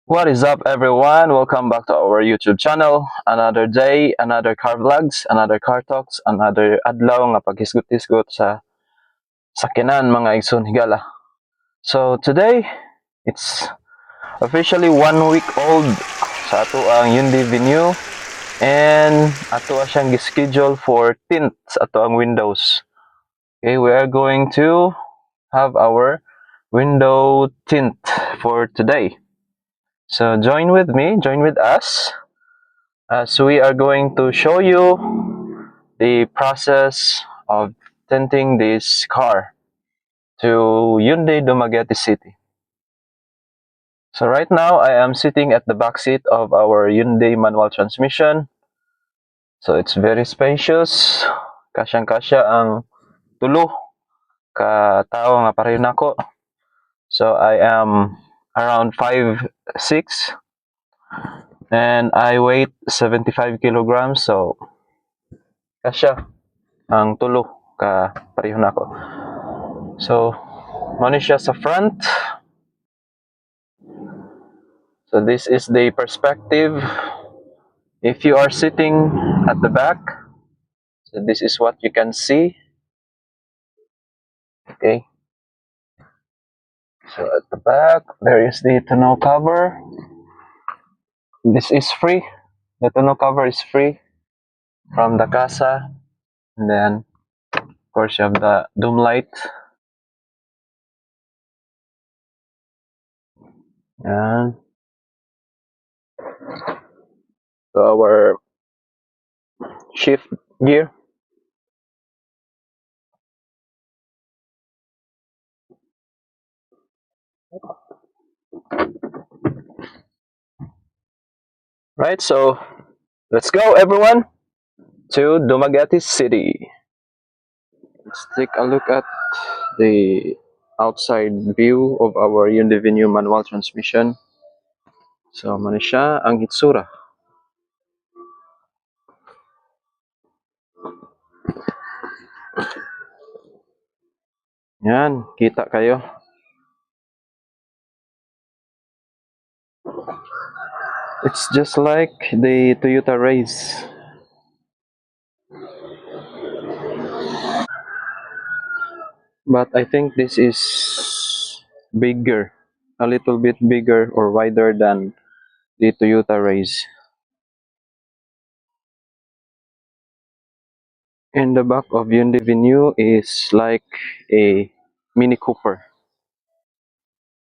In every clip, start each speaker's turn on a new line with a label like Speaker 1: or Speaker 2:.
Speaker 1: What is up, everyone? Welcome back to our YouTube channel. Another day, another car vlogs, another car talks, another adlaw nga paghisgot-hisgot sa sakinan mga igsoon higala. So today, it's officially 1 week old sa ato ang Hyundai Venue and ato siyang gischedule for tint sa ato ang windows. Okay, we are going to have our window tint for today. So join with me, join with us as we are going to show you the process of tinting this car to Hyundai Dumaguete City. So right now I am sitting at the back seat of our Hyundai manual transmission. So it's very spacious. Kasyang-kasya ang tulo ka tao nga pareho nako. So I am around 5'6" and I weigh 75 kilograms. So kasya ang tulo ka pareho nako. So muna siya sa front. So this is the perspective if you are sitting at the back. So this is what you can see. Okay. So at the back there is the tonneau cover. This is free. The tonneau cover is free from the casa. And then of course you have the dome light. And so our shift gear. Right, so let's go everyone to Dumaguete City. Let's take a look at the outside view of our Hyundai Venue manual transmission. So muna siya ang hitsura. Yan, kita kayo. It's just like the Toyota Race. But I think this is bigger, a little bit bigger or wider than the Toyota Race. In the back of Hyundai Venue is like a Mini Cooper.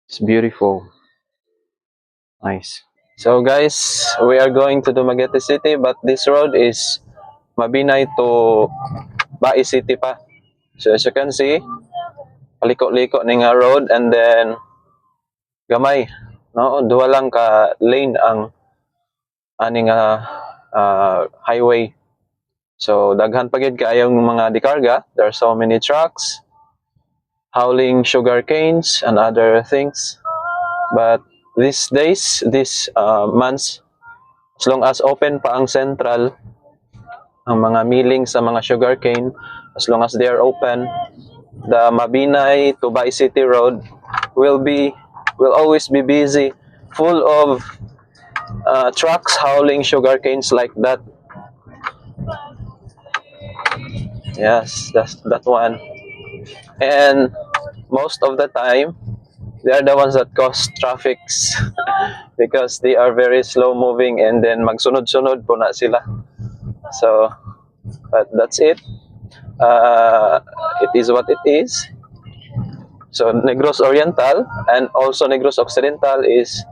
Speaker 1: It's beautiful. Nice. So guys, we are going to Dumaguete City, but this road is Mabinay to Bai City pa. So as you can see, paliko-liko ni nga road, and then gamay, no, duha lang ka lane ang ani nga highway. So daghan pa gid kaayong mga dikarga. There are so many trucks hauling sugar canes and other things. But these days, these months, as long as open pa ang central, ang mga milling sa mga sugar cane, as long as they are open, the Mabinay to Bai City Road will always be busy, full of trucks hauling sugar canes like that. Yes, that's that one. And most of the time, they are the ones that cause traffics because they are very slow moving, and then magsunod-sunod po na sila. So, but that's it. It is what it is. So Negros Oriental and also Negros Occidental is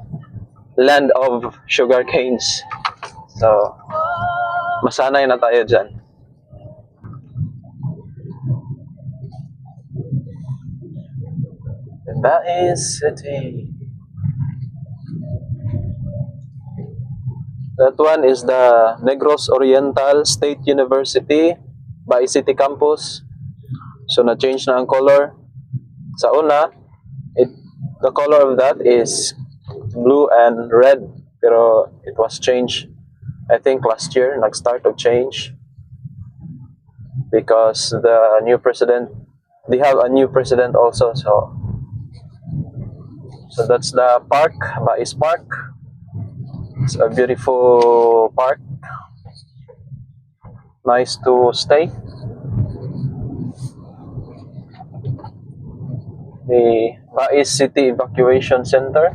Speaker 1: land of sugar canes. So masanay na tayo dyan. That is city. That one is the Negros Oriental State University Bai City Campus. So na-change na ang color. Sa una, the color of that is blue and red, pero it was changed, I think last year, nag-start of change because the new president, they have a new president also. So that's the park, Bais Park. It's a beautiful park. Nice to stay. The Bais City Evacuation Center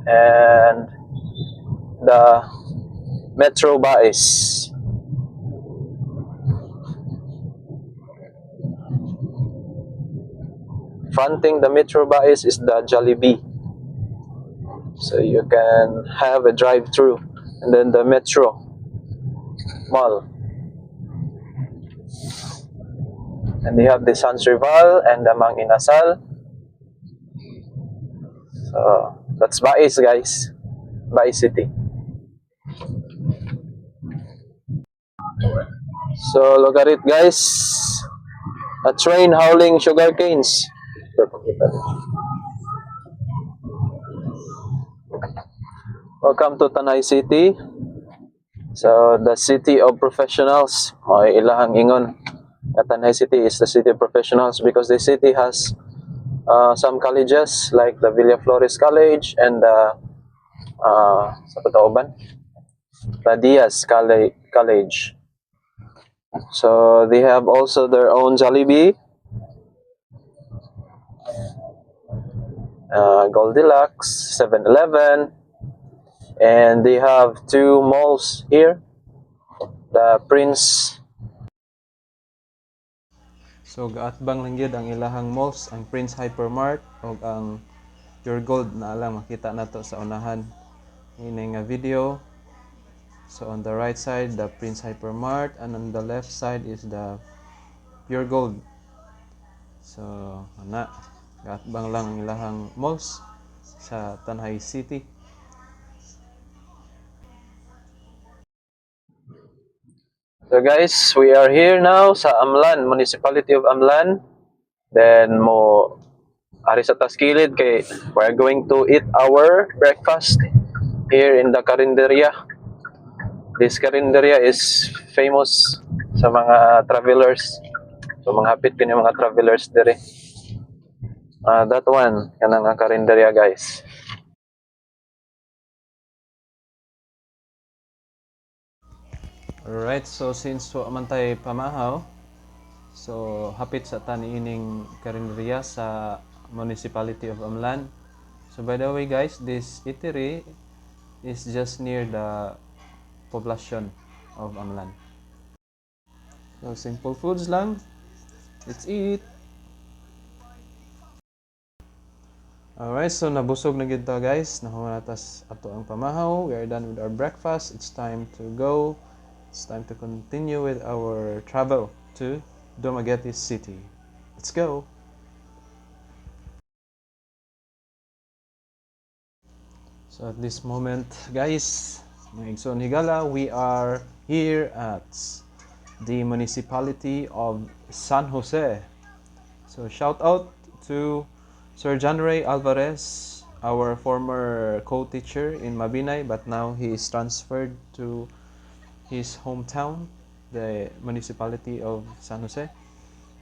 Speaker 1: and the Metro Bais. Fronting the Metro Bais is the Jollibee. So you can have a drive-through, and then the Metro Mall. And they have the Sans Rival and the Mang Inasal. So that's Bais, guys. Bais City. So look at it, guys. A train hauling sugar canes. Welcome to Tanay City. So the city of professionals. O ilahang ingon. Tanay City is the city of professionals because the city has some colleges like the Villa Flores College and sa Patauban, the Diaz College. So they have also their own Jollibee, Goldilocks, 7-Eleven, and they have two malls here, the Prince. So gaatbang lang gyud ang ilahang malls, ang Prince Hypermart o ang Pure Gold na lang makita nato sa unahan ini nga video. So on the right side the Prince Hypermart and on the left side is the Pure Gold. So ana gaatbang lang ang ilahang malls sa Tanay City. So guys, we are here now sa Amlan, Municipality of Amlan. Then mo ari sa taskilid kay we're going to eat our breakfast here in the Carinderia. This Carinderia is famous sa mga travelers. So mga hapit kini mga travelers dire. That one kanang ang Carinderia, guys. Alright, so since man tay pamahaw, so hapit sa taniining Carinderia sa Municipality of Amlan. So by the way guys, this eatery is just near the population of Amlan. So simple foods lang. Let's eat. Alright, so nabusog na gid ta guys. Nahuman natas ato ang pamahaw. We are done with our breakfast. It's time to go. It's time to continue with our travel to Dumaguete City. Let's go. So at this moment, guys, mga igsoon higala, we are here at the municipality of San Jose. So shout out to Sir John Ray Alvarez, our former co-teacher in Mabinay, but now he is transferred to his hometown, the municipality of San Jose.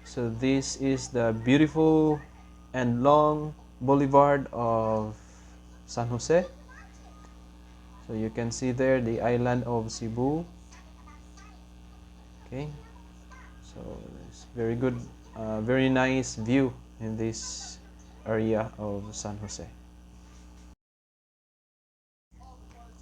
Speaker 1: So this is the beautiful and long boulevard of San Jose. So you can see there the island of Cebu. Okay, so it's very good, very nice view in this area of San Jose.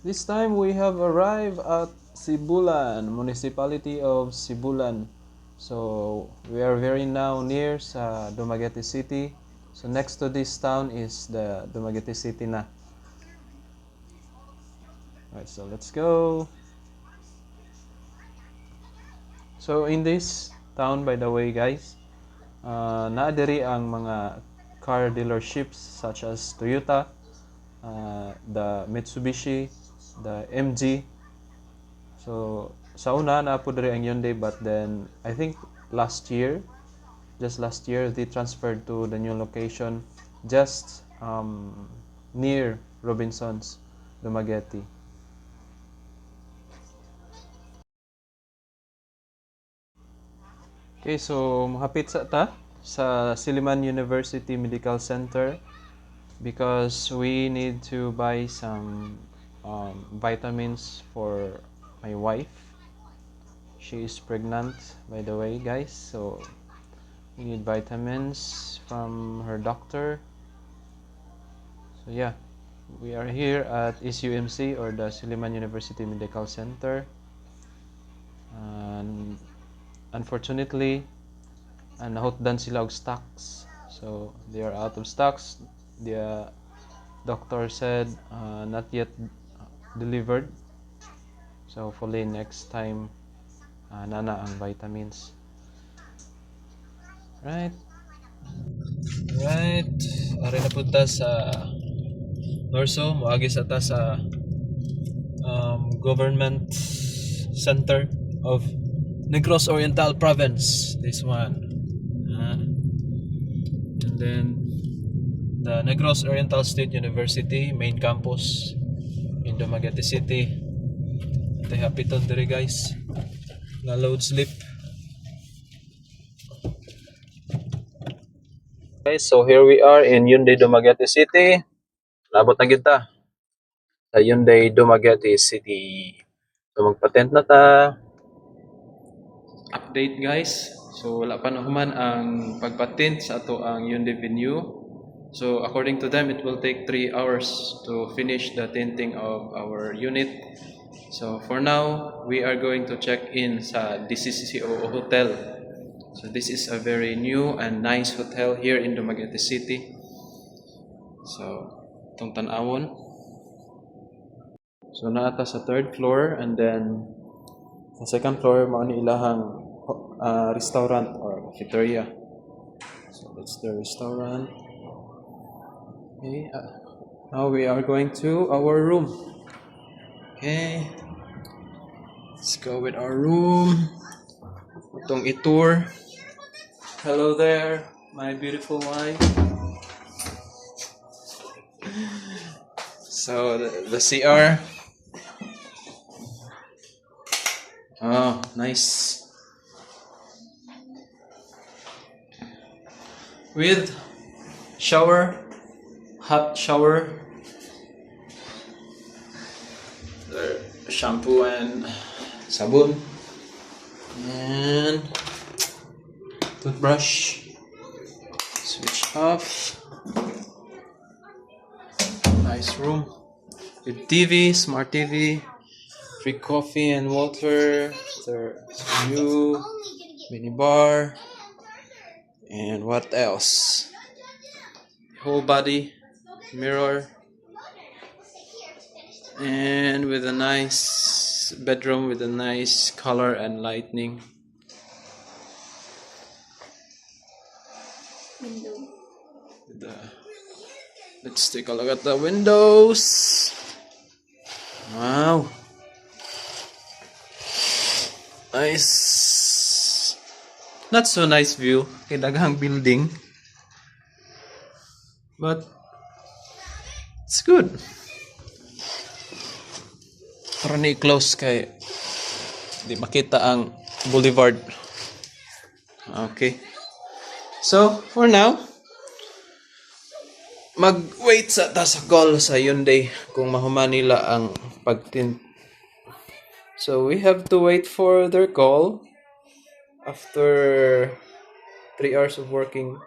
Speaker 1: This time we have arrived at Sibulan, municipality of Sibulan. So we are very now near sa Dumaguete City. So next to this town is the Dumaguete City na. Alright, so let's go. So in this town, by the way guys, naadiri ang mga car dealerships such as Toyota, the Mitsubishi, the MG. So sa una na po diri ang Hyundai, but then I think just last year they transferred to the new location just near Robinsons, Dumaguete. Okay, so mahapit sa Silliman University Medical Center. because we need to buy some vitamins for my wife. She is pregnant, by the way, guys, so we need vitamins from her doctor. So yeah, we are here at SUMC, or the Suleiman University Medical Center, and unfortunately nahutdan sila og stocks, so they are out of stocks. The doctor said not yet delivered, so hopefully next time nana ang vitamins. Right, ari na punta sa Norso, moagi sa ta sa government center of Negros Oriental Province, this one. And then the Negros Oriental State University main campus in Dumaguete City. Ito hapiton diri, guys, na load slip. Okay, so here we are in Hyundai Dumaguete City. Labot na kita sa Hyundai Dumaguete City. So magpatent na ta. Update, guys. So wala pa nahuman ang pagpatent sa ato ang Hyundai Venue. So according to them, it will take 3 hours to finish the tinting of our unit. So for now, we are going to check in sa DCCO Hotel. So this is a very new and nice hotel here in Dumaguete City. So itong tanawon. So naata sa 3rd floor, and then sa 2nd floor mao ni ilahang restaurant or cafeteria. So that's the restaurant. Okay, now we are going to our room. Okay, let's go with our room. Itong itour. Hello there, my beautiful wife. So the CR. Oh, nice. With shower, hot shower, shampoo and sabon, and toothbrush. Switch off. Nice room with TV, smart TV, free coffee and water. There's view, mini bar, and what else? Whole body mirror, and with a nice bedroom with a nice color and lighting. Let's take a look at the windows. Wow, nice. Not so nice view kay daghang building, but it's good. Para ni close kay di makita ang boulevard. Okay, so for now, mag-wait sa call sa Hyundai kung mahuman nila ang pagtint. So we have to wait for their call after 3 hours of working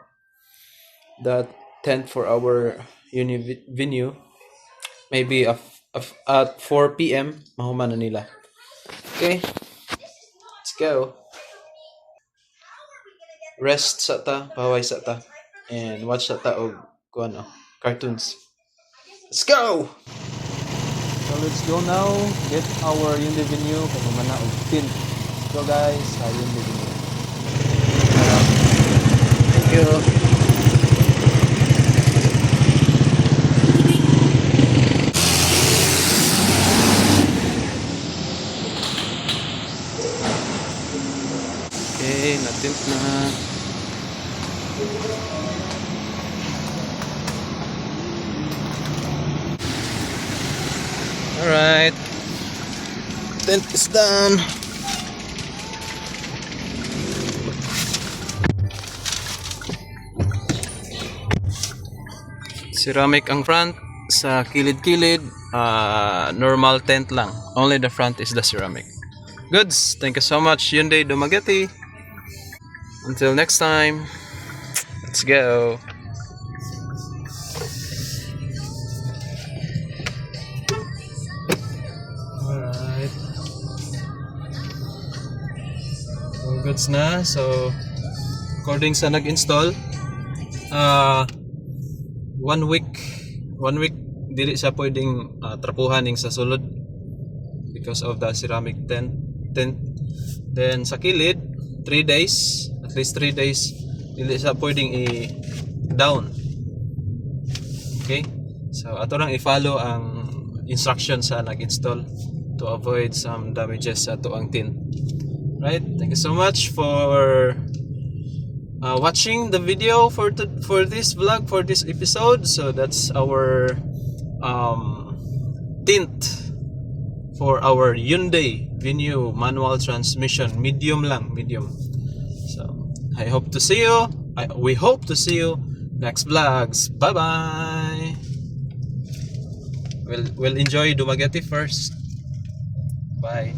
Speaker 1: that tent for our venue. Maybe at 4 p.m. mahuman na nila. Okay, let's go. Rest sa ta, paway sa ta, and watch sa ta og cartoons. Let's go! So let's go now, get our Hyundai Venue kung mamana og tint. Let's go, guys, sa Hyundai Venue. Thank you. Okay, na-tint na. Alright, tent is done. Ceramic ang front, sa kilid-kilid, normal tent lang. Only the front is the ceramic. Goods, thank you so much, Hyundai Dumaguete. Until next time, let's go. Alright. All goods na. So, according sa nag-install, 1 week dili siya pwedeng trapuhan ning sa sulod because of the ceramic tent. Then sa kilid 3 days, at least 3 days dili siya pwedeng i-down. Okay, so ato lang i-follow ang instruction sa nag-install to avoid some damages sa ato ang tint. Right, thank you so much for watching the video for this vlog, for this episode. So that's our tint for our Hyundai Venue manual transmission, medium. So I hope to see you, we hope to see you next vlogs. Bye bye. We'll enjoy Dumaguete first. Bye.